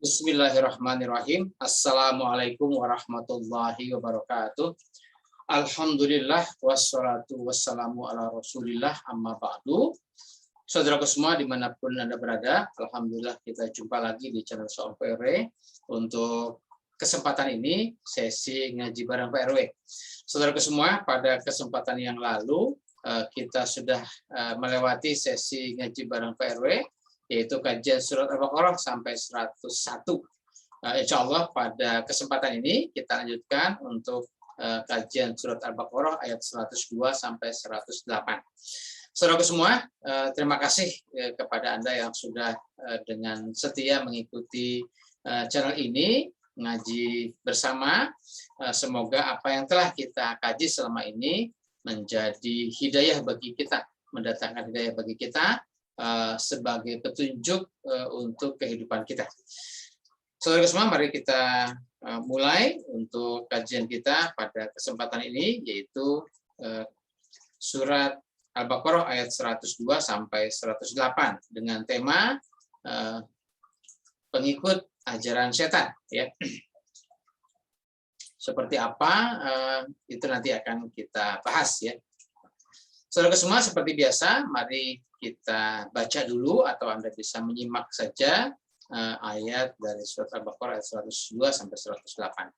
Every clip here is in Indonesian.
Bismillahirrahmanirrahim. Assalamualaikum warahmatullahi wabarakatuh. Alhamdulillah wassalatu wassalamu ala Rasulillah amma ba'du. Saudaraku semua dimanapun Anda berada, alhamdulillah kita jumpa lagi di channel Soal PRW. Untuk kesempatan ini sesi ngaji bareng PRW. Saudaraku semua, pada kesempatan yang lalu kita sudah melewati sesi ngaji bareng PRW, yaitu kajian surat Al-Baqarah sampai 101. Insya Allah pada kesempatan ini kita lanjutkan untuk kajian surat Al-Baqarah ayat 102 sampai 108. Saudara semua, terima kasih kepada Anda yang sudah dengan setia mengikuti channel ini, ngaji bersama. Semoga apa yang telah kita kaji selama ini menjadi hidayah bagi kita, mendatangkan hidayah bagi kita sebagai petunjuk untuk kehidupan kita. Saudara semua, mari kita mulai untuk kajian kita pada kesempatan ini, yaitu surat Al-Baqarah ayat 102 sampai 108 dengan tema pengikut ajaran setan. Ya. Seperti apa itu nanti akan kita bahas ya. Saudara semua, seperti biasa, mari kita baca dulu atau Anda bisa menyimak saja ayat dari surat Al-Baqarah ayat 102 sampai 108.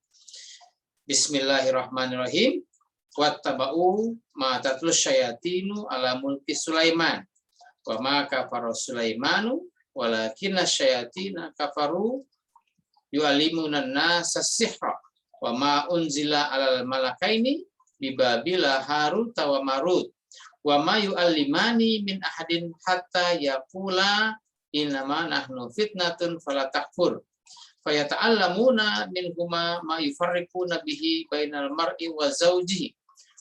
Bismillahirrahmanirrahim. Wattaba'u ma tatlus syayatinu ala mulki Sulaiman wa ma kafara Sulaimanu walakinna syayatina kafaru yu'allimuna an-nasa sihra wa ma unzila alal malakaini bi Babila Harut wa Marut wa ma yu'allimani min ahadin hatta yaqula innama nahnu fitnatun fala takfur fayata'allamuna minhuma ma yufarriquna bihi bainal mar'i wa zawjihi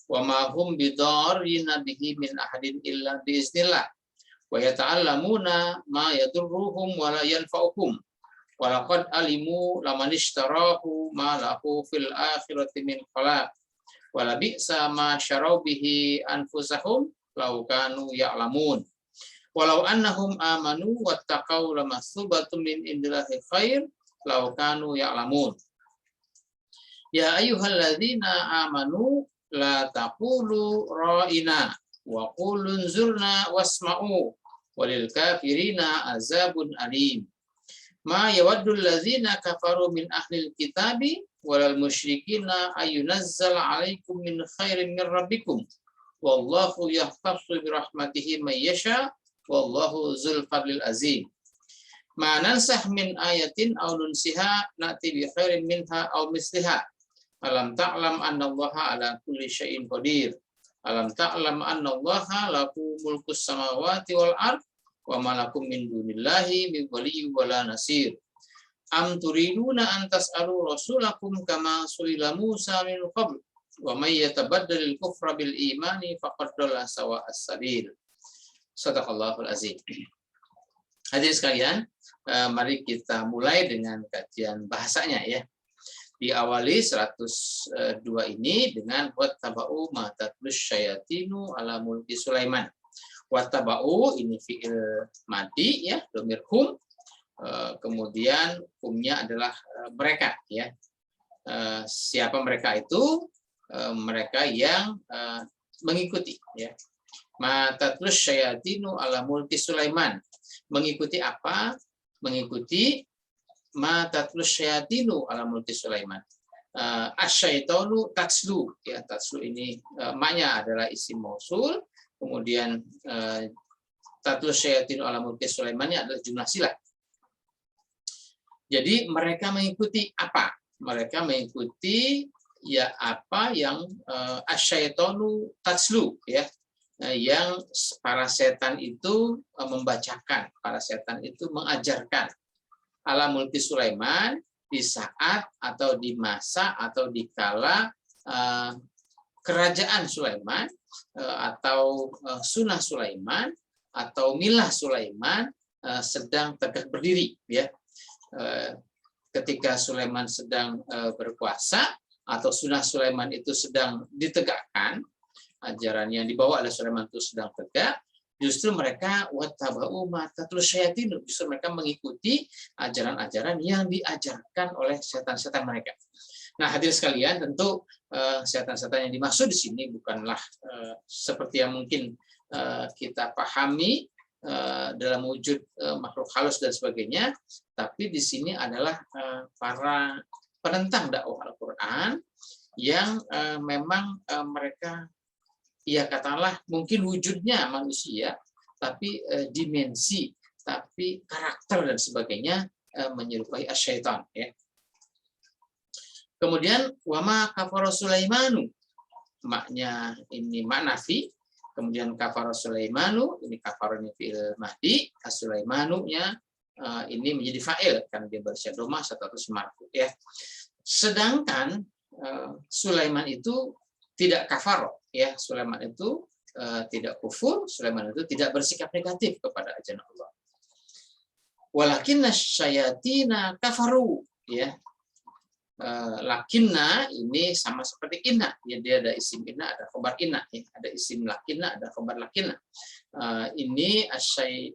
wa ma hum bidarrina bihi min ahadin illa biiznillah wa yata'allamuna ma yadurruhum wa la yanfa'uhum wa laqad alimu laman ishtarahu ma lahu fil akhirati min khalaq wa la bi'sa ma syarau bihi anfusahum law kanu ya'lamun walau annahum amanu wattaqau lamassubatun min indillahi khair law kanu ya'lamun. Ya ayyuhalladzina amanu la taqulu ra'ina wa qulu unzurna wasma'u walil kafirina azabun alim. Ma yawaddu alladzina kafaru min ahlil kitabi walal musyrikina ayunazzal 'alaikum min khairin min rabbikum wallahu yahtassu bi rahmatihi may yasha wallahu dzul fadlil azim. Ma nansah min ayatin aw nunsiha na'ti bi khairin minha aw misliha. Alam ta'lam annallaha ala kulli syai'in qadir. Alam ta'lam annallaha lahu mulkus samawati wal ard wa ma lakum min dunillahi min waliyyin wala nasir. Am turiduna an tas'alu rasulakum kama su'ila Musa min qabl wa may yatabaddalil kufra bil imani faqad dhalla sawa'as sabil. Shadaqallahul azim. Hadirin sekalian, mari kita mulai dengan kajian bahasanya ya. Diawali 102 ini dengan wattaba'u ma tatlus syayatinu ala mulki Sulaiman. Wattaba'u ini fi'il madi ya, dhamir hum. Kemudian humnya adalah mereka ya. Siapa mereka itu? Mereka yang mengikuti ya. Ma tatlus syayatinu ala mulki Sulaiman. Mengikuti apa? Mengikuti ma tatlus syayatinu ala mulki Sulaiman. Asyaitonu tatslu ya, tatslu ini maknya adalah isim mausul, kemudian tatlus syayatinu ala mulki Sulaiman adalah jumlah sila. Jadi mereka mengikuti apa? Mereka mengikuti ya apa yang asyaitonu tatslu ya, yang para setan itu membacakan, para setan itu mengajarkan ala mulki Sulaiman di saat atau di masa atau di kala kerajaan Sulaiman atau sunnah Sulaiman atau milah Sulaiman sedang tegak berdiri ya. Ketika Sulaiman sedang berkuasa atau sunnah Sulaiman itu sedang ditegakkan, ajaran yang dibawa oleh Sulaiman itu sedang tegak, justru mereka wattaba'u ma tatlus syayatin, justru mereka mengikuti ajaran-ajaran yang diajarkan oleh setan-setan mereka. Nah, hadirin sekalian, tentu setan-setan yang dimaksud di sini bukanlah seperti yang mungkin kita pahami dalam wujud makhluk halus dan sebagainya, tapi di sini adalah para penentang dakwah Al-Qur'an yang memang mereka, ya katakanlah mungkin wujudnya manusia, tapi dimensi, tapi karakter dan sebagainya menyerupai asyaitan, ya. Kemudian wama kafara Sulaimanu, maknya ini mak nafi. Kemudian kafara Sulaimanu, ini kafarnya fi'il mahdi, as-Sulaimanunya ini menjadi fa'il karena dia bersya domah status marfu, ya. Sedangkan Sulaiman itu tidak kafaro, ya. Sulaiman itu tidak kufur, Sulaiman itu tidak bersikap negatif kepada ajaran Allah. Walakinna syayatina kafaru, ya. Lakinna ini sama seperti inna, ya, dia ada isim inna, ada khobar inna, ya. Ada isim lakinna, ada khobar lakinna. Ini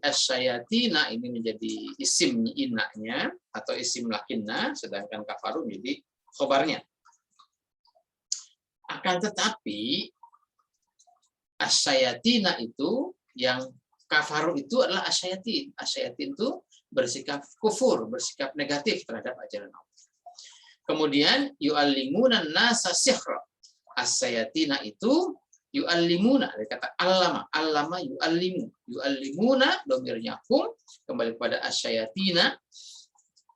asyayatina ini menjadi isim innanya atau isim lakinna, sedangkan kafaru menjadi khobarnya. Akan tetapi asyayatina itu, yang kafaru itu adalah asyayatin. Asyayatin itu bersikap kufur, bersikap negatif terhadap ajaran Allah. Kemudian yu'allimuna nasa sihra. As-sayatina itu yu'allimuna, dari kata allama, allama yu'allimu. Yu'allimuna domirnya hum, kembali kepada as-sayatina.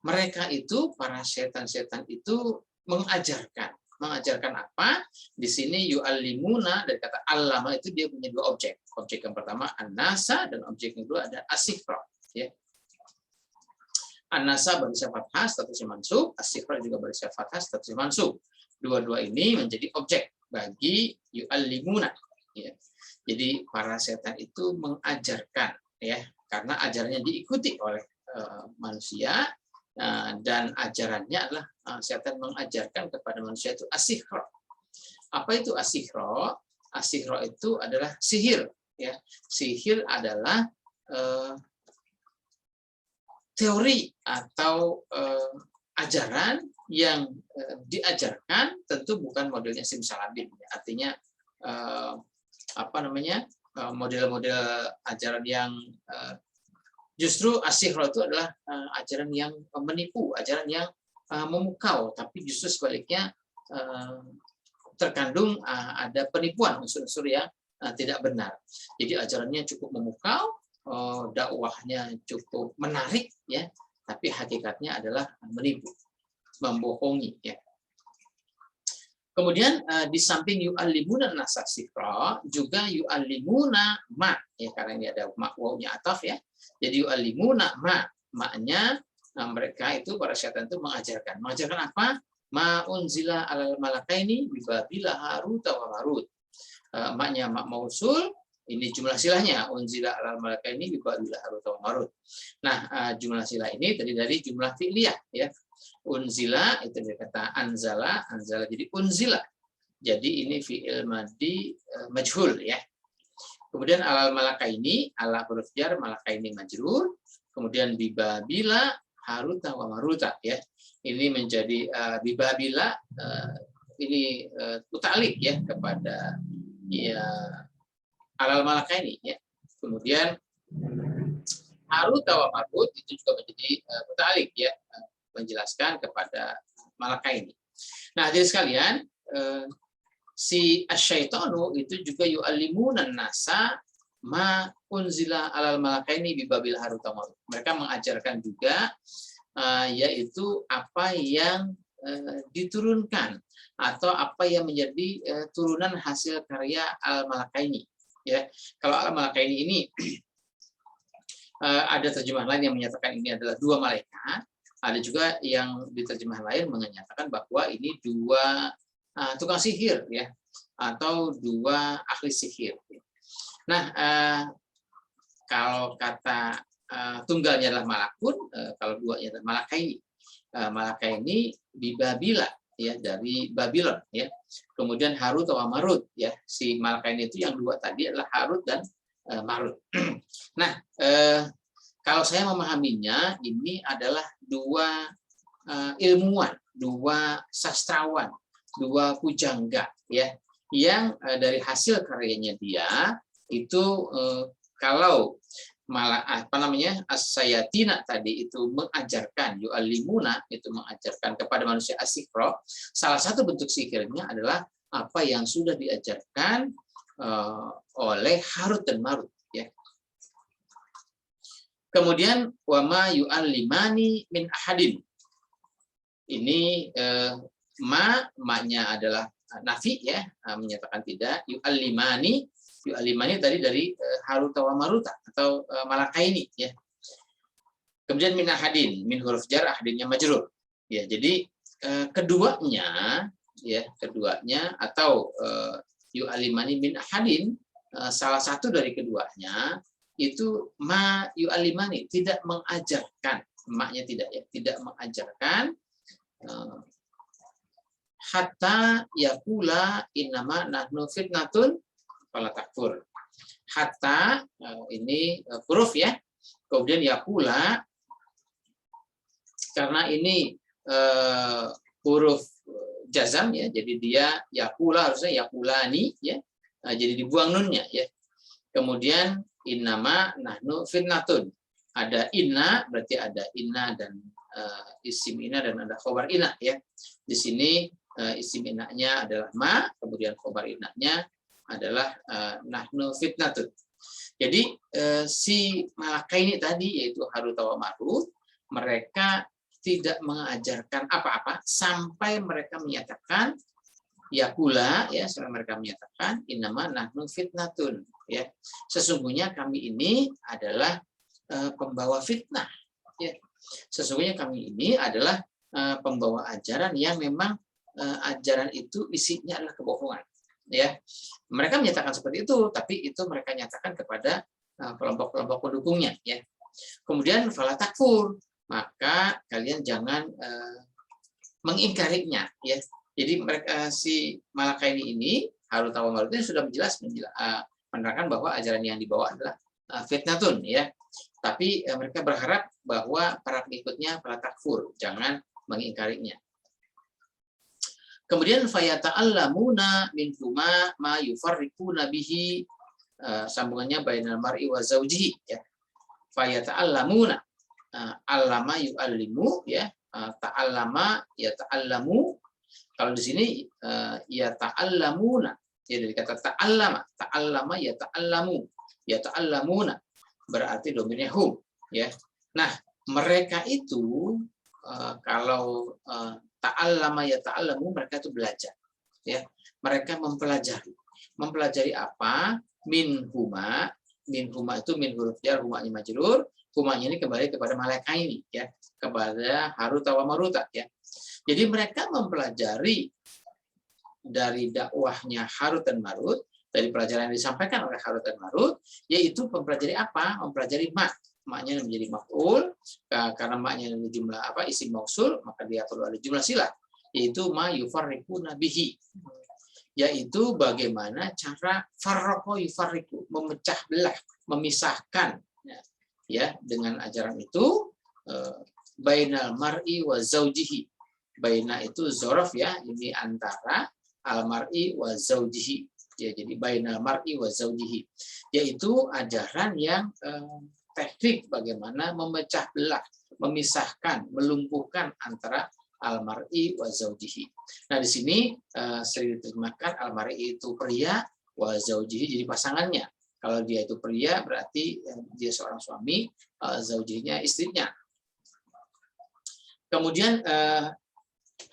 Mereka itu, para setan-setan itu mengajarkan. Mengajarkan apa? Di sini yu'allimuna, dari kata allama itu dia punya dua objek. Objek yang pertama an-nasa, dan objek yang kedua ada as-sihra, ya. An-nasa bersifat fathah statusnya mansub, as-sihra juga bersifat fathah statusnya mansub. Dua-dua ini menjadi objek bagi yu'allimuna, ya. Jadi para setan itu mengajarkan, ya, karena ajarannya diikuti oleh manusia, dan ajarannya adalah setan mengajarkan kepada manusia itu as-sihra. Apa itu as-sihra? As-sihra itu adalah sihir, ya. Sihir adalah teori atau ajaran yang diajarkan tentu bukan modelnya simsalabim, artinya model-model ajaran yang justru as-sihra itu adalah ajaran yang menipu, ajaran yang memukau, tapi justru sebaliknya terkandung ada penipuan, unsur-unsur yang tidak benar. Jadi ajarannya cukup memukau, dakwahnya cukup menarik, ya, tapi hakikatnya adalah menipu, membohongi, ya. Kemudian di samping yu'allimuna nasa sihra juga yu'allimuna ma, ya, karena ini ada ma wawnya ataf, ya. Jadi yu'allimuna ma, maknya mereka itu para setan itu mengajarkan apa? Ma unzila alal malakaini bi babila harut wa marut. Maknya mak mausul, ini jumlah silahnya, unzila alal malakaini bi babila harut wa marut. Nah, jumlah silah ini terdiri dari jumlah fi'liyah, ya. Unzila itu dari kata anzala, anzala jadi unzila. Jadi ini fi'il madhi majhul, ya. Kemudian alal malakaini, ala huruf jar, malakaini majrur. Kemudian bibabila haruta wa maruta, ya. Ini menjadi bibabila ini muta'alliq, ya, kepada, ya, alal malakaini, ya. Kemudian haruta wa marut itu juga menjadi muta'alliq, ya, menjelaskan kepada malakaini. Nah, jadi sekalian, si asyaitonu itu juga yu'allimuna nasa ma unzila alal malakaini bi babil harut wa marut. Mereka mengajarkan juga yaitu apa yang diturunkan atau apa yang menjadi turunan hasil karya al malakaini, ya. Kalau al malakaini ini ada terjemahan lain yang menyatakan ini adalah dua malaikat. Ada juga yang di terjemahan lain menyatakan bahwa ini dua tukang sihir, ya, atau dua ahli sihir. Nah, kalau kata tunggalnya adalah malakun, kalau duanya adalah malakaini. Malakaini di Babila, ya, dari Babylon, ya. Kemudian Harut atau Marut, ya. Si malakaini itu yang dua tadi adalah Harut dan marut. Nah, kalau saya memahaminya, ini adalah dua ilmuwan, dua sastrawan, dua pujangga, ya, yang dari hasil karyanya dia itu kalau malah as-sayatina tadi itu mengajarkan, yu'allimuna itu mengajarkan kepada manusia as-sihr, salah satu bentuk sihirnya adalah apa yang sudah diajarkan oleh Harut dan Marut, ya. Kemudian wama yu'allimani min ahadin. Ini ma-nya adalah nafi, ya, menyatakan tidak. Yu'allimani tadi dari Harut wa Marut atau Malakaini, ya. Kemudian min ahadin, min huruf jar, ahadinnya majrur. Ya, jadi keduanya atau yu'allimani min ahadin, salah satu dari keduanya itu ma yu'allimani, tidak mengajarkan, maknya tidak, ya, tidak mengajarkan hatta yaqula innama nahnu fitnatun fala takfur. Hatta ini huruf, ya. Kemudian yaqula karena ini huruf jazam, ya, jadi dia yaqula harusnya yaqulani, ya. Jadi dibuang nunnya, ya. Kemudian innama nahnu fitnatun. Ada inna, berarti ada inna dan isim inna dan ada khobar inna, ya. Di sini isim innanya adalah ma, kemudian khobar innanya adalah nahnu fitnatun. Jadi si Malakaini tadi, yaitu Harut wa Marut, mereka tidak mengajarkan apa-apa sampai mereka menyatakan yakula, ya, sampai mereka menyatakan innama nahnu fitnatun, ya, sesungguhnya kami ini adalah pembawa fitnah, ya. Sesungguhnya kami ini adalah pembawa ajaran yang memang ajaran itu isinya adalah kebohongan, ya. Mereka menyatakan seperti itu, tapi itu mereka nyatakan kepada kelompok-kelompok pendukungnya, ya. Kemudian fala takfur, maka kalian jangan mengingkarinya, ya. Jadi mereka si Malakaini ini, Harut wa Marut ini sudah menerangkan bahwa ajaran yang dibawa adalah fitnatun, ya. Tapi mereka berharap bahwa para pengikutnya fala takfur, jangan mengingkarinya. Kemudian fayata'allamuna minhuma ma yufarriquna bihi, sambungannya bainal mar'i wa zaujihi, ya. Fayata'allamuna, allama yu'allimu, ya, ta'allama ya ta'allamu. Kalau di sini ya ta'allamuna, ya, dari kata ta'allama ya ta'allamuna, berarti domirnya hum, ya. Nah, mereka itu kalau ta'allama ya ta'allamu, mereka itu belajar, ya. Mereka mempelajari apa? Minhuma itu min huruf jar, humanya majrur. Humanya ini kembali kepada Malakaini, ya, kepada Harut wa Marut, ya. Jadi mereka mempelajari dari dakwahnya Harut dan Marut, dari pelajaran yang disampaikan oleh Harut dan Marut, yaitu mempelajari apa? Mempelajari maknya menjadi maf'ul, karena maknya jumlah apa? Isim mausul, maka dia perlu ada jumlah silah, yaitu ma yufarriquna bihi, yaitu bagaimana cara farraqo yufarriqu, memecah belah, memisahkan, ya, dengan ajaran itu bainal mar'i wa zaujihi. Baina itu zorof, ya, ini antara al-mar'i wa zaujihi, ya, jadi bainal mar'i wa zaujihi, yaitu ajaran yang teknik bagaimana memecah belah, memisahkan, melumpuhkan antara al-mar'i wa zaujihi. Nah, di sini sering diterjemahkan al-mar'i itu pria, wa zaujihi jadi pasangannya. Kalau dia itu pria berarti dia seorang suami, zaujihinya istrinya. Kemudian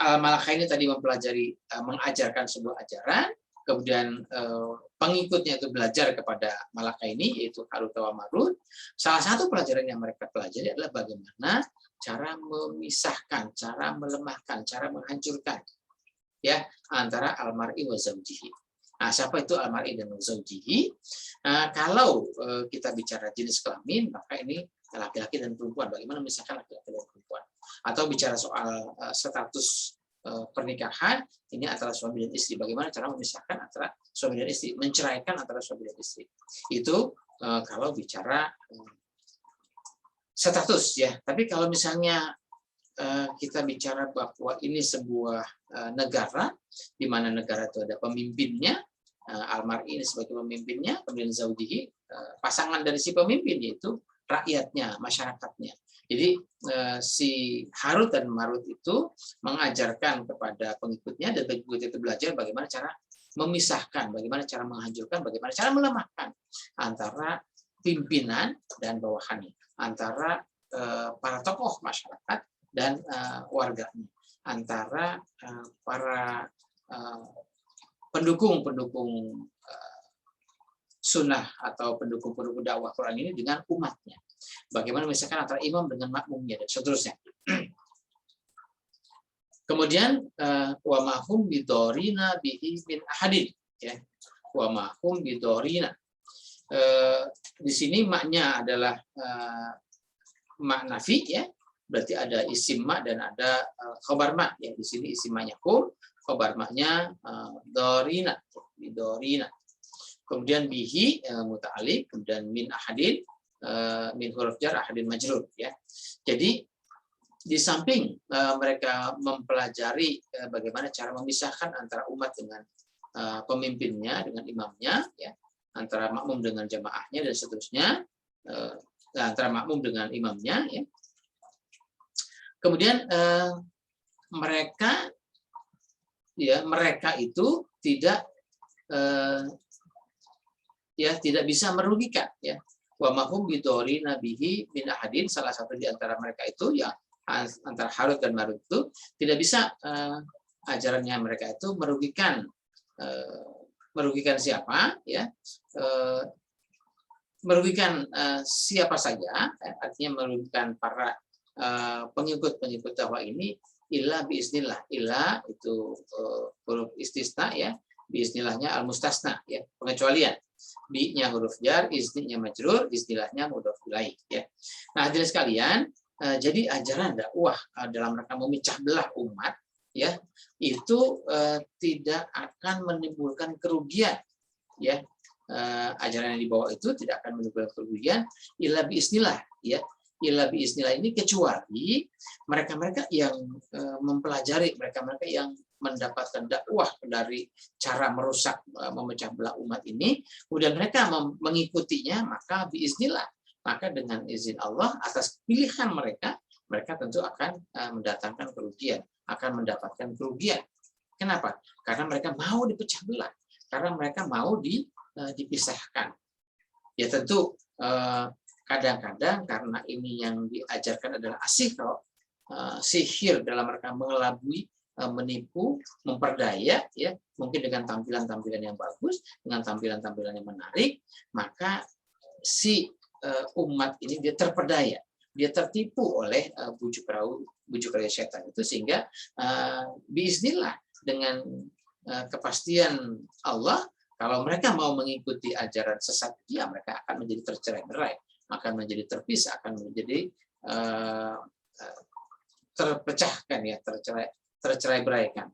Al-Malakaini tadi mengajarkan sebuah ajaran, kemudian pengikutnya itu belajar kepada Malakaini, yaitu Harut wa Marut. Salah satu pelajaran yang mereka pelajari adalah bagaimana cara memisahkan, cara melemahkan, cara menghancurkan, ya, antara al-mar'i wa zaujihi. Nah, siapa itu al-mar'i dan zaujihi? Nah, kalau kita bicara jenis kelamin, maka ini laki-laki dan perempuan. Bagaimana memisahkan laki-laki dan perempuan? Atau bicara soal status pernikahan, ini antara suami dan istri. Bagaimana cara memisahkan antara suami dan istri, menceraikan antara suami dan istri. Itu kalau bicara status ya. Tapi kalau misalnya kita bicara bahwa ini sebuah negara di mana negara itu ada pemimpinnya, almar'i ini sebagai pemimpinnya, kemudian zaujihi pasangan dari si pemimpin yaitu rakyatnya, masyarakatnya. Jadi si Harut dan Marut itu mengajarkan kepada pengikutnya dan pengikut itu belajar bagaimana cara memisahkan, bagaimana cara menghancurkan, bagaimana cara melemahkan antara pimpinan dan bawahannya, antara para tokoh masyarakat dan warganya, antara para pendukung-pendukung sunnah atau pendukung-pendukung dakwah Quran ini dengan umatnya. Bagaimana misalkan antara imam dengan makmumnya dan seterusnya. Kemudian wa mahum bidorina bihi min ahadin, ya. Wa mahum bidorina. Di sini maknya adalah mak nafi, ya. Berarti ada isim mak dan ada khabar mak, ya. Di sini isim maknya hum, khabar maknya dorina, bidorina. Kemudian bihi muta'alliq, kemudian min ahadin, min huruf jar ahadin majrur, ya. Jadi di samping mereka mempelajari bagaimana cara memisahkan antara umat dengan pemimpinnya, dengan imamnya, ya, antara makmum dengan jamaahnya dan seterusnya, antara makmum dengan imamnya, ya. Kemudian mereka itu tidak tidak bisa merugikan, ya. Wa mahum bidori nabihi min ahadin, salah satu di antara mereka itu, ya, antara Harut dan Marut itu tidak bisa ajarannya mereka itu merugikan siapa, ya, merugikan siapa saja, artinya merugikan para pengikut dakwah ini, illa biiznillah, illa itu huruf istisna, ya, biiznillahnya al mustasna, ya, pengecualian. Bi-nya huruf jar, iznnya majrur, istilahnya mudhof ilaih, ya. Nah, hadirin sekalian, jadi ajaran dakwah dalam rangka memecah belah umat, ya, itu tidak akan menimbulkan kerugian, ya. Ajaran yang dibawa itu tidak akan menimbulkan kerugian illa biiznillah, ya. Illa biiznillah ini kecuali mereka-mereka yang mempelajari, mereka-mereka yang mendapatkan dakwah dari cara merusak, memecah belah umat ini, kemudian mereka mengikutinya, maka biiznillah, maka dengan izin Allah atas pilihan mereka tentu akan mendatangkan kerugian, akan mendapatkan kerugian. Kenapa? Karena mereka mau dipecah belah, karena mereka mau dipisahkan. Ya tentu kadang-kadang karena ini yang diajarkan adalah asyikro, sihir dalam rangka mengelabui, menipu, memperdaya, ya, mungkin dengan tampilan-tampilan yang bagus, dengan tampilan-tampilan yang menarik, maka si umat ini dia terperdaya, dia tertipu oleh bujuk rayu setan itu, sehingga biiznillah dengan kepastian Allah, kalau mereka mau mengikuti ajaran sesat, ya mereka akan menjadi tercerai-berai, akan menjadi terpisah, akan menjadi terpecahkan, ya, tercerai-beraikan.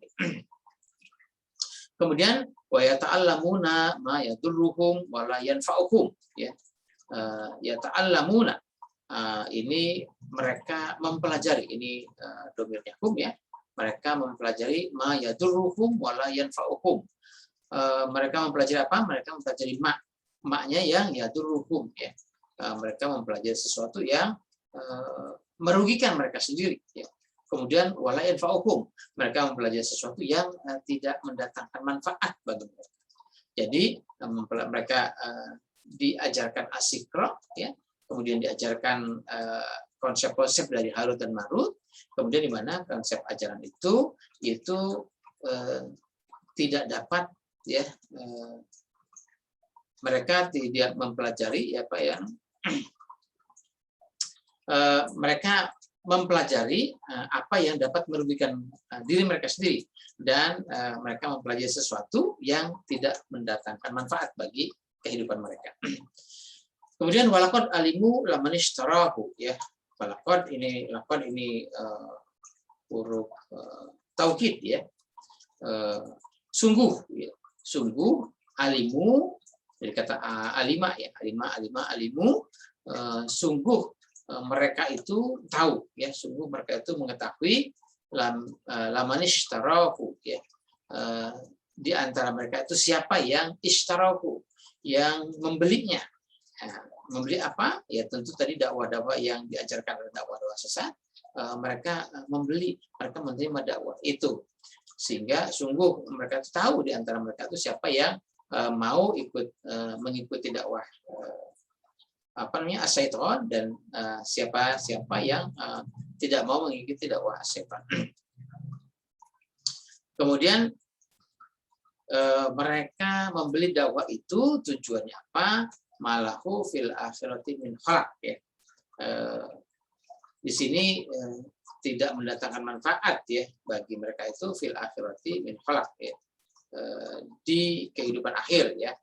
Kemudian wa yata'allamuna ma yadurruhum wa la yanfa'uhum, ya. Yata'allamuna, ini mereka mempelajari, ini domirnya hum, ya. Mereka mempelajari ma yadurruhum wa la yanfa'uhum. Mereka mempelajari apa? Mereka mempelajari maknya yang yadurruhum, ya. Mereka mempelajari sesuatu yang merugikan mereka sendiri, ya. Kemudian wala yanfa'uhum, mereka mempelajari sesuatu yang tidak mendatangkan manfaat bagi mereka. Jadi mereka diajarkan asyikra, ya, kemudian diajarkan konsep-konsep dari Harut dan Marut, kemudian di mana konsep ajaran itu tidak dapat, ya, mereka tidak mempelajari apa yang mereka mempelajari apa yang dapat merugikan diri mereka sendiri, dan mereka mempelajari sesuatu yang tidak mendatangkan manfaat bagi kehidupan mereka. Kemudian walaqad alimu laman ishtarahu, ya. Walaqad ini huruf taukid, ya. Sungguh, ya. Sungguh alimu Jadi kata alima ya, alimu, sungguh mereka itu tahu ya, sungguh mereka itu mengetahui lamanish tarahu ya, di antara mereka itu siapa yang ishtarahu, yang membelinya. Membeli apa? Ya tentu tadi dakwah-dakwah yang diajarkan oleh dakwah-dakwah sesat, mereka membeli, mereka menerima dakwah itu, sehingga sungguh mereka tahu di antara mereka itu siapa yang mau ikut mengikuti dakwah asyaiton, dan siapa yang tidak mau mengikuti dakwah asyaiton. Kemudian mereka membeli dakwah itu tujuannya apa? Malahu fil akhirati min khalaq ya. Di sini tidak mendatangkan manfaat ya bagi mereka itu fil akhirati min khalaq ya, di kehidupan akhir ya.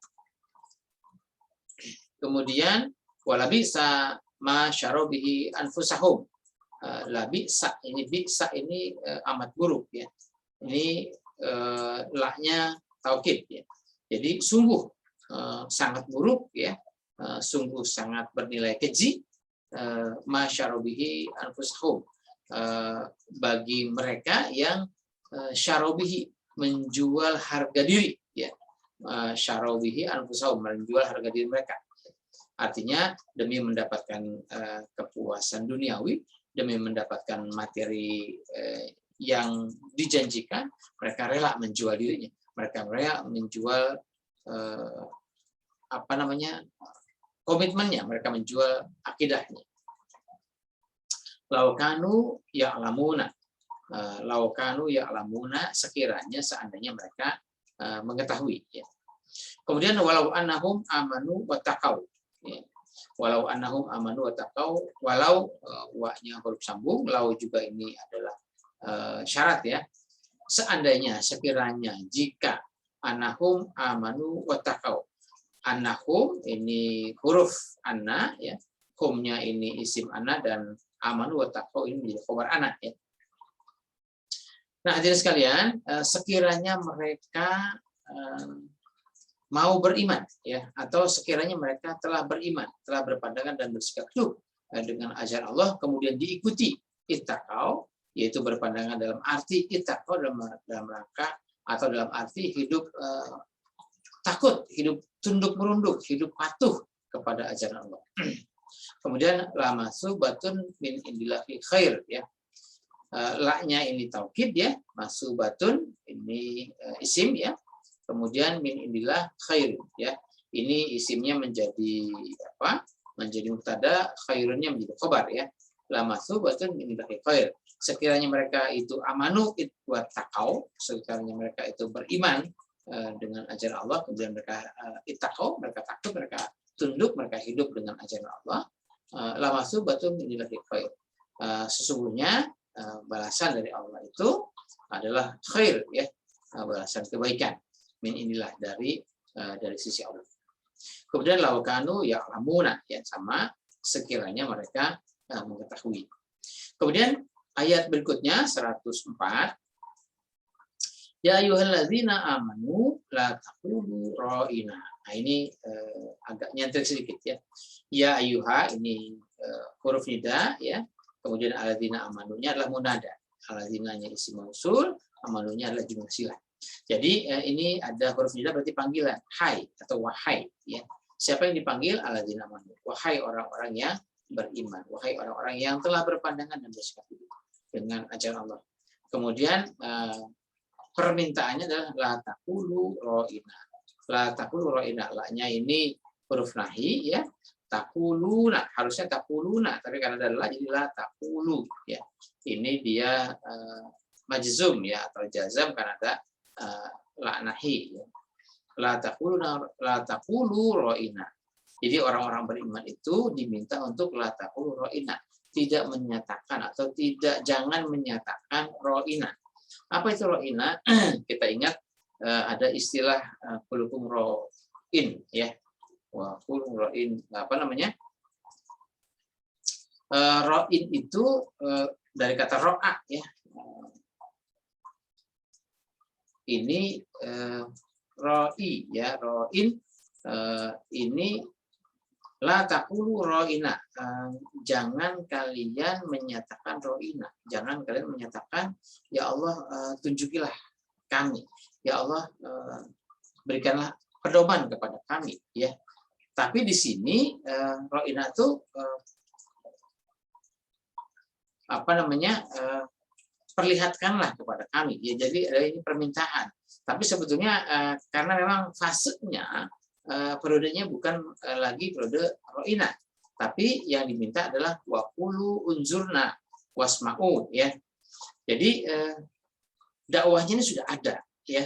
Kemudian walabisa ma syarobihi anfusahum. Labisa ini amat buruk ya. Ini laknya taukid ya. Jadi sungguh sangat buruk ya, sungguh sangat bernilai keji masyarobihi anfusahum, bagi mereka yang syarobihi menjual harga diri ya, syarobihi anfusahum menjual harga diri mereka. Artinya demi mendapatkan kepuasan duniawi, demi mendapatkan materi yang dijanjikan, mereka rela menjual dirinya, mereka rela menjual komitmennya, mereka menjual akidahnya. Laukanu ya'lamuna, sekiranya seandainya mereka mengetahui ya. Kemudian walau annahum amanu wa taqau ya. Walau annahum amanu wa taqau, walau wa-nya huruf sambung, lau juga ini adalah syarat ya. Seandainya, sekiranya, jika annahum amanu wa taqau. Annahum ini huruf anna ya, humnya ini isim anna, dan amanu wa taqau ini menjadi khabar anna ya. Nah, hadirin sekalian, sekiranya mereka mau beriman ya, atau sekiranya mereka telah beriman, telah berpandangan dan bersikap hidup dengan ajaran Allah, kemudian diikuti ittaqau, yaitu berpandangan dalam arti ittaqau dalam rangka atau dalam arti hidup takut, hidup tunduk merunduk, hidup patuh kepada ajaran Allah. Kemudian lamasu batun min indillahi khair ya. La-nya ini taukid ya, masubatun ini isim ya. Kemudian min indillah khair ya. Ini isimnya menjadi apa? Menjadi mubtada, khairunnya menjadi khabar ya. Lamasu batun min indillahi khair. Sekiranya mereka itu amanu wa taqau, sekiranya mereka itu beriman dengan ajaran Allah, kemudian mereka ittaqau, mereka takut, mereka tunduk, mereka hidup dengan ajaran Allah. Lamasu batun min indillahi khair. Sesungguhnya balasan dari Allah itu adalah khair ya, balasan kebaikan min inilah dari sisi Allah. Kemudian laukanu ya'lamuna ya, sama sekiranya mereka mengetahui. Kemudian ayat berikutnya 104, ya ayyuhalladzina amanu la taqulu ra'ina. Nah, ini agak nyentrik sedikit ya. Ya ayyuha ini huruf nida ya. Kemudian alladzina amanunya adalah munada. Alladzinanya isim mausul, amanunya adalah jumlah silah. Jadi ini ada huruf nida berarti panggilan, hai atau wahai ya. Siapa yang dipanggil? Alladzina amanu. Wahai orang-orang yang beriman, wahai orang-orang yang telah berpandangan dan bersikap hidup dengan ajaran Allah. Kemudian permintaannya adalah la taqulu ra'ina. La taqulu ra'ina, la-nya ini huruf nahi ya. Taquluna, harusnya taquluna, tapi karena ada la jadi la taqulu ya. Ini dia majzum ya, atau jazam karena ada la nahi ya. La taqulu ra'ina. Jadi orang-orang beriman itu diminta untuk la taqulu ra'ina, tidak menyatakan atau jangan menyatakan ra'ina. Apa itu ra'ina? Kita ingat ada istilah kulukum ra'in ya. Wa kulukum ra'in, apa namanya? Ra'in itu dari kata ro'a ya. Ini ra'i ya, ra'in ini la taqulu ro'ina, jangan kalian menyatakan ro'ina, jangan kalian menyatakan ya Allah tunjukilah kami, ya Allah berikanlah pedoman kepada kami, ya. Tapi di sini ro'ina itu perlihatkanlah kepada kami, ya. Jadi ini permintaan. Tapi sebetulnya karena memang fasenya periodenya bukan lagi periode ro'ina, tapi yang diminta adalah waqulu unzurna wasma'u, ya. Jadi dakwahnya ini sudah ada, ya,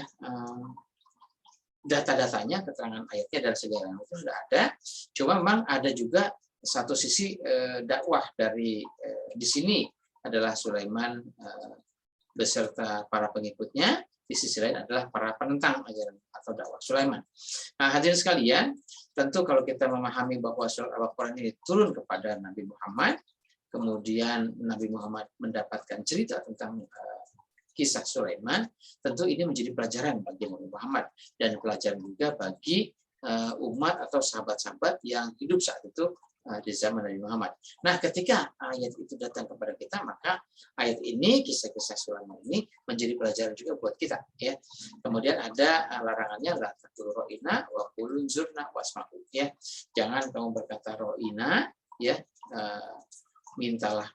data-datanya, keterangan ayatnya dan segala itu sudah ada. Cuma memang ada juga satu sisi dakwah dari di sini adalah Sulaiman beserta para pengikutnya. Di sisi lain adalah para penentang ajaran atau dakwah Sulaiman. Nah, hadirin sekalian, tentu kalau kita memahami bahwa surat Al-Quran ini turun kepada Nabi Muhammad, kemudian Nabi Muhammad mendapatkan cerita tentang kisah Sulaiman, tentu ini menjadi pelajaran bagi Nabi Muhammad dan pelajaran juga bagi umat atau sahabat-sahabat yang hidup saat itu di zaman Nabi Muhammad. Nah, ketika ayat itu datang kepada kita, maka ayat ini, kisah-kisah Sulaiman ini menjadi pelajaran juga buat kita, ya. Kemudian ada larangannya, la taqulu ro'ina wa qulu unzurna wasma'u, ya. Jangan kamu berkata ro'ina, ya, mintalah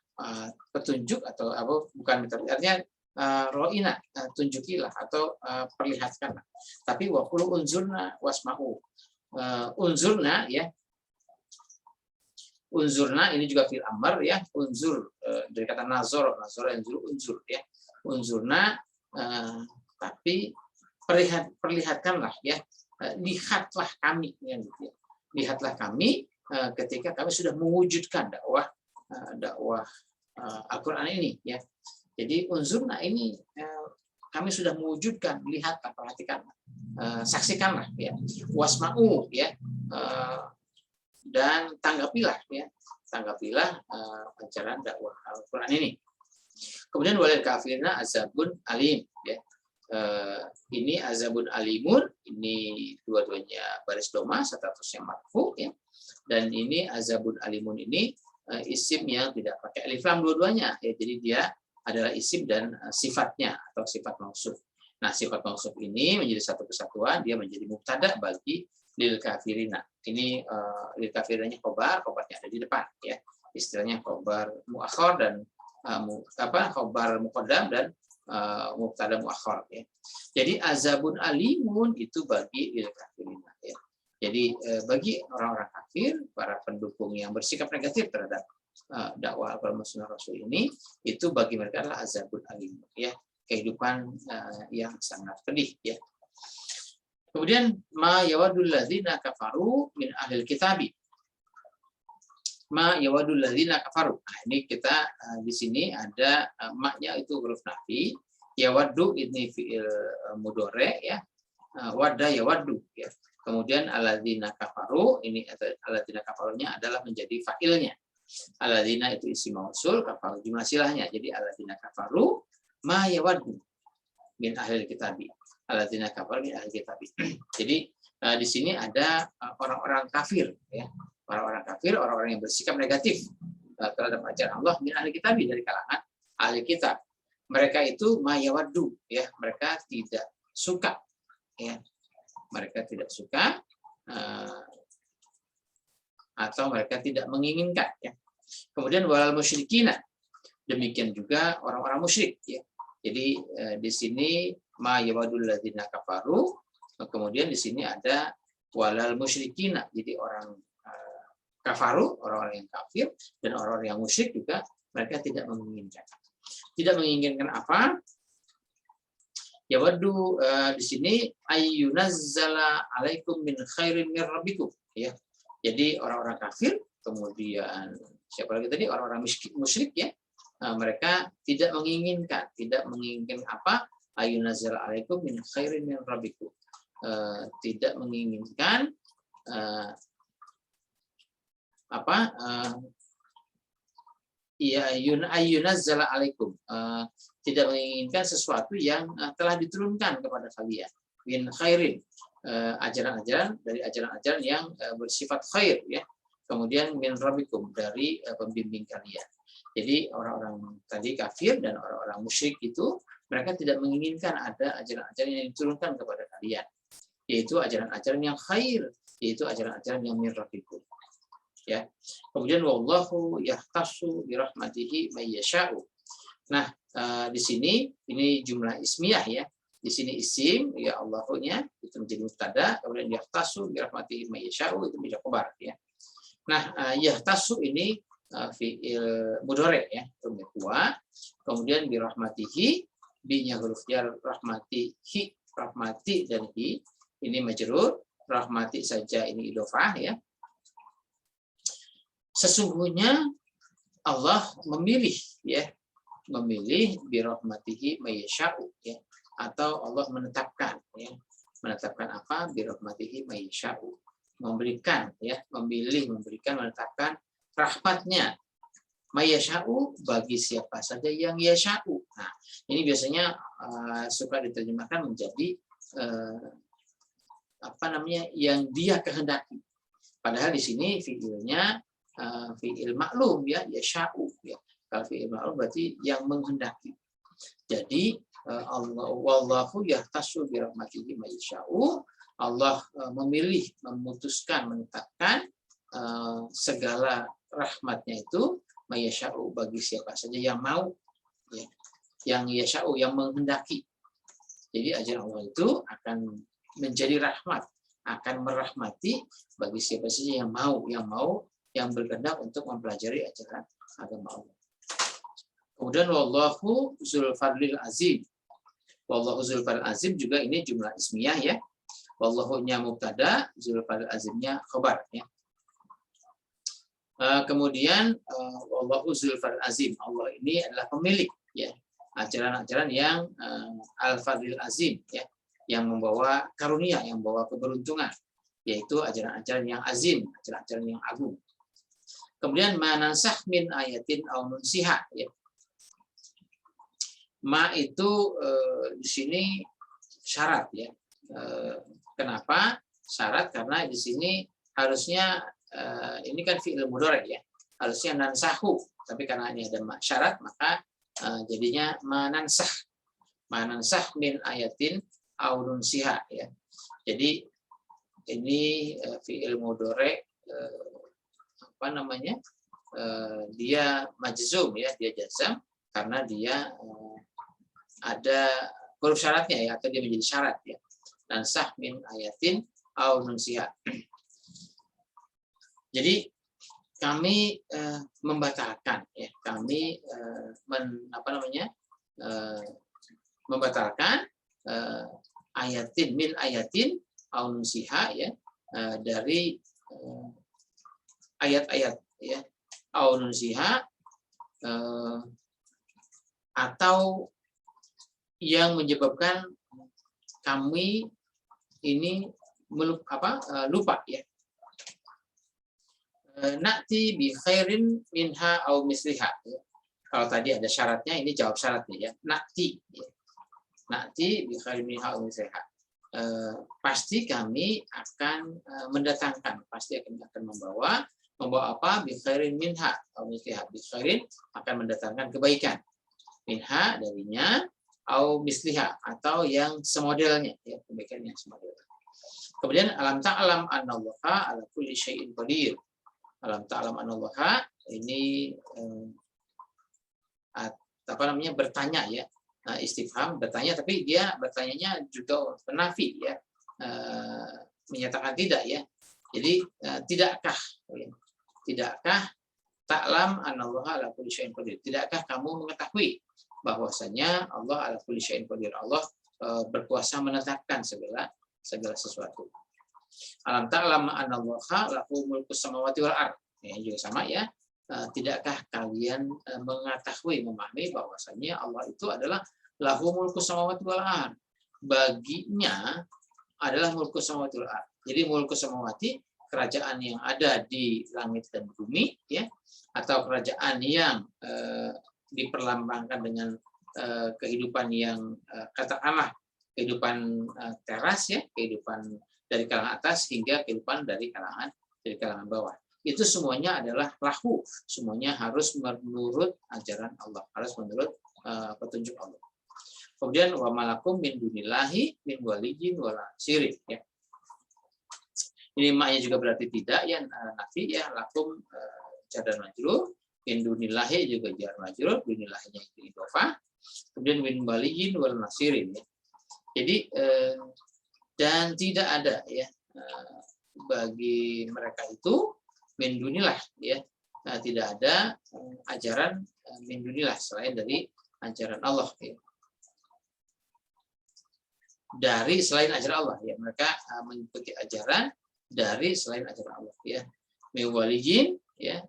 petunjuk atau apa, bukan minta, artinya ro'ina, tunjukilah atau perlihatkanlah. Tapi wa qulu unzurna wasma'u. Unzurna, ya. Unzurna ini juga fil amr, ya, unzur dari kata nazar unzur, ya, unzurna, tapi perlihatkanlah, ya, lihatlah kami, ya, gitu, ya. Lihatlah kami ketika kami sudah mewujudkan dakwah Al-Quran ini, ya. Jadi unzurna ini kami sudah mewujudkan, lihatlah, perhatikanlah, saksikanlah, ya, wasma'u, ya, dan tanggapilah, ya, tanggapilah ajaran dakwah Al-Quran ini. Kemudian walil kafirina azabun alim, ya. Ini azabun alimun, ini dua-duanya baris doma, statusnya marfu, ya. Dan ini azabun alimun ini isim yang tidak pakai alif lam dua-duanya, ya. Jadi dia adalah isim dan sifatnya atau sifat mausuf. Nah, sifat mausuf ini menjadi satu kesatuan, dia menjadi mubtada bagi lil kafirina. Ini lil kafirinanya khobarnya ada di depan, ya. Istilahnya khobar muakhar dan khobar muqaddam dan mubtada muakhar, ya. Jadi azabun alimun itu bagi lil kafirina, ya. Jadi bagi orang-orang kafir, para pendukung yang bersikap negatif terhadap dakwah Al-Quran Sunnah Rasul ini, itu bagi mereka adalah azabun alimun, ya. Kehidupan yang sangat pedih, ya. Kemudian ma yawadul ladzina kafaru min ahlil kitabi. Ma yawadul ladzina kafaru. Nah, ini kita di sini ada maknya itu huruf nafi. Yawaddu ini fi'il mudhari, ya. Wadda yawaddu, ya. Kemudian alladzina kafaru, ini alladzina kafarunya adalah menjadi fa'ilnya. Alladzina itu isim mausul, kafaru jumlah silahnya. Jadi alladzina kafaru ma yawaddu min ahlil kitabi. Alladzina kafaru min ahlil kitabi. Jadi di sini ada orang-orang kafir, ya. Orang-orang kafir, orang-orang yang bersikap negatif terhadap ajaran Allah min ahli kitab, dari kalangan ahli kitab. Mereka itu mayawaddu, ya, mereka tidak suka, ya. Mereka tidak suka atau mereka tidak menginginkan, ya. Kemudian walal musyrikina, demikian juga orang-orang musyrik, ya. Jadi di sini mayawadul ladzina kafaru, kemudian di sini ada walal musyrikina, jadi orang kafaru, orang-orang yang kafir, dan orang-orang yang musyrik juga mereka tidak menginginkan. Tidak menginginkan apa? Yawaddu di sini ayyunazzala alaikum min khairin min rabbikum, ya. Jadi orang-orang kafir, kemudian siapa lagi tadi, orang-orang musyrik, ya. Mereka tidak menginginkan apa? Ayyunazzala alaikum min khairin min rabbikum. Tidak menginginkan ayyunazzala alaikum, tidak menginginkan sesuatu yang telah diturunkan kepada kalian, min khairin, ajaran-ajaran dari ajaran-ajaran yang bersifat khair ya. Kemudian min rabbikum dari pembimbing kalian. Jadi orang-orang tadi kafir dan orang-orang musyrik itu mereka tidak menginginkan ada ajaran-ajaran yang diturunkan kepada kalian, yaitu ajaran-ajaran yang khair, yaitu ajaran-ajaran yang min rabbikum. Ya. Kemudian wallahu yahtassu bi rahmatihi may yasha'u. Nah, di sini ini jumlah ismiyah ya. Di sini isim ya Allahunya itu menjadi mubtada, kemudian yahtassu bi rahmatihi may yasha'u itu menjadi khabar ya. Nah, yahtassu ini fi'il mudhari ya, wa. Kemudian bi rahmatihi bi-nya huruf jar, rahmatihi, rahmati dan hi ini majrur, rahmati saja ini idhofah ya. Sesungguhnya Allah memilih ya, memilih bi rahmatihi may yasha'u ya, atau Allah menetapkan ya. Menetapkan apa? Bi rahmatihi may yasha'u. Memberikan ya, memilih, memberikan, menetapkan rahmatnya may yasha'u bagi siapa saja yang yasha'u. Nah, ini biasanya suka diterjemahkan menjadi yang dia kehendaki. Padahal di sini fiilnya fiil maklum ya, yasha'u ya. Kalau fiil maklum berarti yang menghendaki. Jadi Allah wallahu yahtassu bi rahmatihi may yasha'u. Allah memilih, memutuskan, menetapkan segala rahmatnya itu may yasha'u bagi siapa saja yang mau ya. Yang yasha'u yang menghendaki. Jadi ajaran Allah itu akan menjadi rahmat, akan merahmati bagi siapa saja yang mau, yang berkehendak untuk mempelajari ajaran agama Allah. Kemudian wallahu dzul fadlil azim. Wallahu dzul fadlil azim juga ini jumlah ismiyah ya. Wallahu-nya mubtada, dzul fadlil azimnya khabar ya. Kemudian wallahu dzul fadlil azim. Allah ini adalah pemilik ya ajaran-ajaran yang al-fadlil azim ya, yang membawa karunia, yang membawa keberuntungan, yaitu ajaran-ajaran yang azim, ajaran-ajaran yang agung. Kemudian manansah min ayatin aw nunsiha ya. Ma itu di sini syarat ya. Kenapa syarat? Karena di sini harusnya ini kan fi'il mudhari ya. Harusnya nansahu, tapi karena ini ada syarat maka jadinya manansah. Manansah min ayatin aw nunsiha ya. Jadi ini fi'il mudhari dia majzum ya, dia jazam karena dia ada huruf syaratnya ya, atau dia menjadi syarat ya. Nansah min ayatin aw nunsiha. Jadi kami membatalkan ya, kami membatalkan ayatin min ayatin aw nunsiha ya, dari ayat-ayat ya, aw nunsiha atau yang menyebabkan kami ini lupa ya. Na'ti bi khairin minha aw misliha ya. Kalau tadi ada syaratnya, ini jawab syaratnya ya. Na'ti ya. Na'ti bi khairin minha aw misliha. Pasti kami akan mendatangkan, pasti akan membawa apa? Bi khairin minha aw misliha. Bi khairin akan mendatangkan kebaikan. Minha darinya, au misliha atau yang semodelnya ya, kebaikan yang semodel. Kemudian alam ta'lam annallaha ala kulli syai'in qadir. Alam ta'lam annallaha ini bertanya ya, istifham bertanya, tapi dia bertanyanya juga penafi ya, menyatakan tidak ya. Jadi tidakkah ta'lam annallaha ala kulli syai'in qadir, tidakkah kamu mengetahui bahwasanya Allah ala kulli syai'in qadir, Allah berkuasa menetapkan segala sesuatu. Alam ta'lam annallaha lahu mulkus samawati wal ardh. Ya, juga sama ya. Tidakkah kalian mengetahui, memahami bahwasanya Allah itu adalah lahu mulkus samawati wal ardh. Baginya adalah mulkus samawati wal ardh. Jadi mulkus samawati, kerajaan yang ada di langit dan bumi ya, atau kerajaan yang diperlambangkan dengan kehidupan yang katakanlah kehidupan teras ya, kehidupan dari kalangan atas hingga kehidupan dari kalangan bawah. Itu semuanya adalah lahu, semuanya harus menurut ajaran Allah, harus menurut petunjuk Allah. Kemudian wa malakum min dunillahi min waliyyin wala nasirin, ya. Ini maknya juga berarti tidak, ya, nafi, ya, lakum jar dan majrur, min dunillahi juga jar majrur, dunillahinya itu idhofah, kemudian min waliyyin wal nasirin, ya. Jadi dan tidak ada, ya, bagi mereka itu min dunillah, ya, tidak ada ajaran min dunillah selain dari ajaran Allah, ya. Dari selain ajaran Allah, ya, mereka mengikuti ajaran dari selain ajaran Allah, ya. Min waliyin, ya,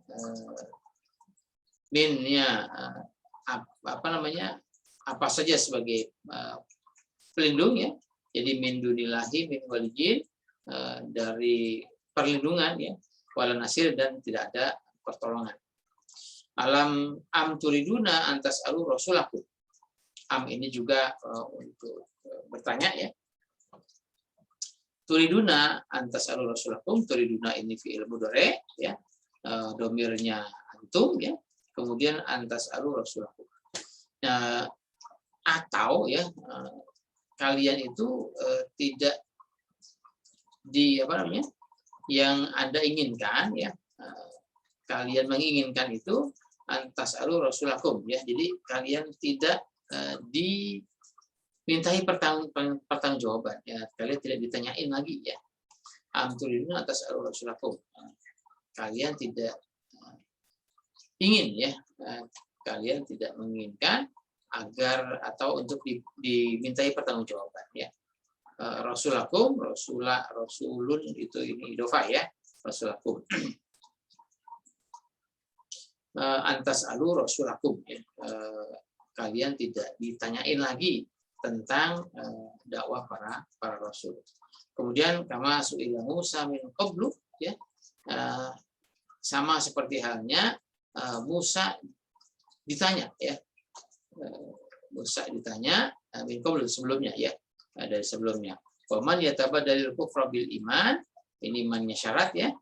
minnya apa namanya, apa saja sebagai pelindung, ya. Jadi min dunillahi min waliyin, dari perlindungan, ya, wala nasir, dan tidak ada pertolongan. Alam am turiduna antas alu rasulakum. Am ini juga untuk bertanya, ya. Turiduna antas alu rasulakum, turiduna ini fi'il mudhari, ya, domirnya antum, ya, kemudian antas alu rasulakum. Nah, atau, ya, kalian itu tidak di apa namanya, yang Anda inginkan, ya, kalian menginginkan itu antas alu rasulakum, ya. Jadi kalian tidak dimintai pertanggungjawaban, ya, kalian tidak ditanyain lagi, ya. Amturiduna atas alu rasulakum, kalian tidak ingin, ya, kalian tidak menginginkan agar atau untuk dimintai pertanggungjawaban, ya. Rasulakum, rasulun itu ini idhofah, ya, rasulakum. Antas alu rasulakum, ya. Kalian tidak ditanyain lagi tentang dakwah para rasul. Kemudian kama su'ila Musa min qablu, ya, sama seperti halnya Musa ditanya, ya. Musa ditanya min qablu, sebelumnya, ya, dari sebelumnya. Wa man yatabadalil kufra bil iman, ini imannya syarat, ya.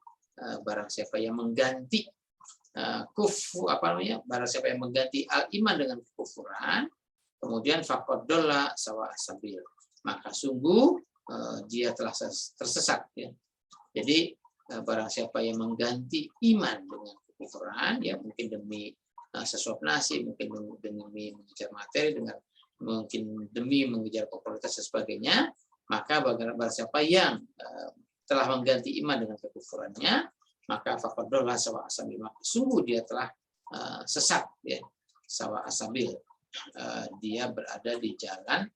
Barang siapa yang mengganti barang siapa yang mengganti al-iman dengan kekufuran, kemudian faqad dhalla sawa sabil, maka sungguh dia telah tersesat, ya. Jadi barang siapa yang mengganti iman dengan kekufuran, ya, mungkin demi sesuap nasi, mungkin demi mengejar materi, mungkin demi mengejar popularitas dan sebagainya, maka barang siapa yang telah mengganti iman dengan kekufurannya, maka faqad dhalla sawa asabil, maka sungguh dia telah sesat, ya, sawa asabil, dia berada di jalan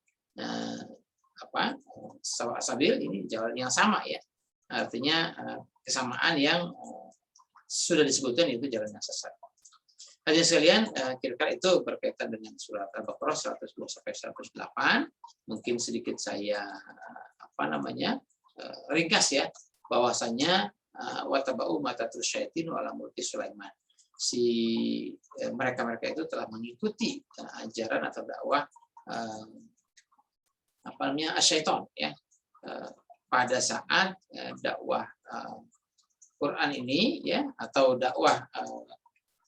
sawa asabil, ini jalan yang sama, ya, artinya kesamaan yang sudah disebutkan, itu jalan yang sesat. Hadirin sekalian, kira-kira itu berkaitan dengan surat Al-Baqarah 102 sampai 108. Mungkin sedikit saya ringkas, ya, bahwasanya watabau matatul syaitin wala mulki Sulaiman. Mereka itu telah mengikuti ajaran atau dakwah syaitan, ya, pada saat dakwah Quran ini, ya, atau dakwah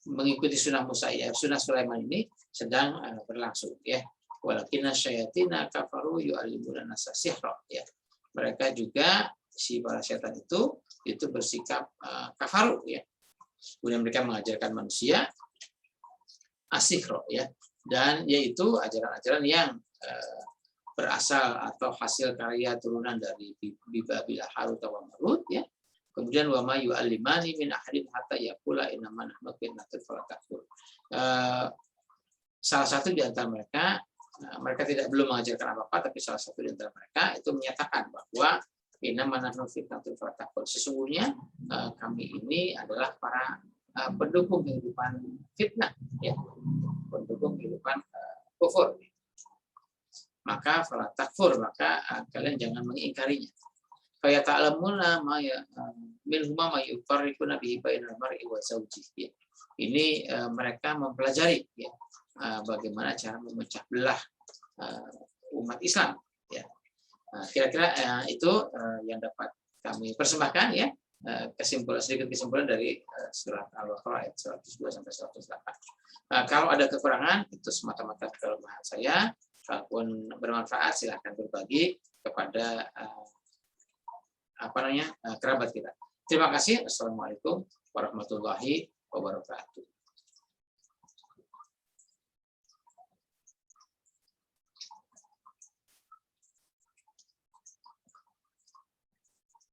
mengikuti sunnah Musa, ya, sunnah Sulaiman ini sedang berlangsung, ya. Walakinna syayatina kafaru yu'allimuna nasa sihra, ya. Mereka juga, si para syaitan itu bersikap kafaru, ya. Kemudian mereka mengajarkan manusia asihro, ya, dan yaitu ajaran-ajaran yang berasal atau hasil karya turunan dari Babil Harut wa Marut, ya. Kemudian wa ma yu'allimani min ahadin hatta yaqula innaman nahnu fitnatun fala takfur. Salah satu di antara mereka belum mengajarkan apa-apa, tapi salah satu di antara mereka itu menyatakan bahwa innaman nahnu fitnatun fala takfur. Sesungguhnya kami ini adalah para pendukung kehidupan fitnah, ya, pendukung kehidupan kufur. Maka fala takfur, maka kalian jangan mengingkarinya. Fa ta'lamuna ma minhuma ma yufarriquna bihi bainal mar'i wa zawjihi. Ini mereka mempelajari, ya, bagaimana cara memecah belah umat Islam, ya. Kira-kira itu yang dapat kami persembahkan ya, sedikit kesimpulan dari surat Al-Baqarah ayat 102 sampai 108. Kalau ada kekurangan itu semata-mata kelemahan saya. Kalaupun bermanfaat silahkan berbagi kepada kerabat kita. Terima kasih. Assalamualaikum warahmatullahi wabarakatuh.